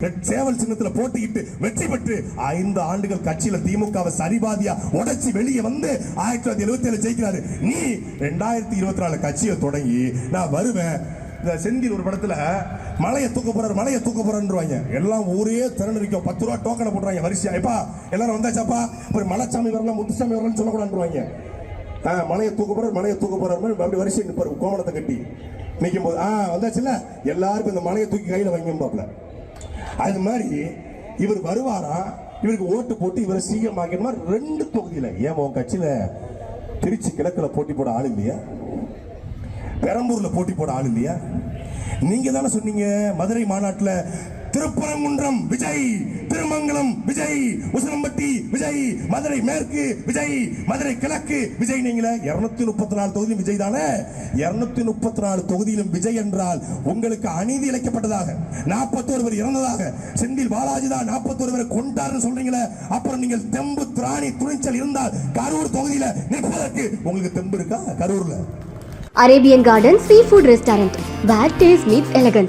சேவல் சின்னத்துல போட்டியிட்டு வெற்றி பெற்று 5 ஆண்டுகள் கட்சியில திமுகவை சரிபாதியா உடைச்சி வெளியே வந்து 1977 ஜெயிக்கிறாரு. நீ 2024 கட்சியை தொடங்கி நான் வருவேன். இந்த செந்தில் ஒரு படத்துல மலையை தூக்க போறாருவாங்க. எல்லாம் ஊரே திரண்டு நிற்கும். 10 ரூபா டோக்கனை போடுறாங்க வரிசையா. எப்பா எல்லாரும் வந்தாச்சாப்பா, ஒரு மலைச்சாமி வரலாம் முத்துசாமி வரலாம்னு சொல்லக்கூடாதுவாங்க. மலையை தூக்க போறாரு அப்படி வரிசை நிற்பாரு கோமணத்தை கட்டி நிற்கும் போது வந்தாச்சுல்ல எல்லாருக்கும் இந்த மலையை தூக்கி கையில வைங்க. அது மாதிரி இவர் வருவாரா, இவருக்கு ஓட்டு போட்டு இவரை சீக்கிரம் ஆக்கிடுமா 2 தொகுதியில. ஏன் உன் கட்சியில திருச்சி கிழக்குல போட்டி போட ஆள் இல்லையா? பெரம்பூர்ல போட்டி போட ஆள் இல்லையா? நீங்க தானே சொன்னீங்க மதுரை மாநாட்டுல திருப்பரங்குன்றம் விஜய், திருமங்கலம் விஜய், உசிலம்பட்டி விஜய், மதுரை மேற்கு விஜய், மதுரை கிழக்கு விஜய். நீங்களே 234 தொகுதியிலும் விஜய் தானே. 234 தொகுதியிலும் விஜய் என்றால் உங்களுக்கு அநீதி இழைக்கப்பட்டதாக, 41 பேர் இறந்ததாக, செந்தில் பாலாஜி தான் 41 பேரை கொண்டாருன்னு சொல்றீங்களே. அப்புறம் நீங்கள் தெம்பு திராணி துணிச்சல் இருந்தால் கரூர் தொகுதியில நிற்பதற்கு உங்களுக்கு தெம்பு இருக்கா? கரூர்ல Arabian Garden Seafood Restaurant, where taste meets elegance.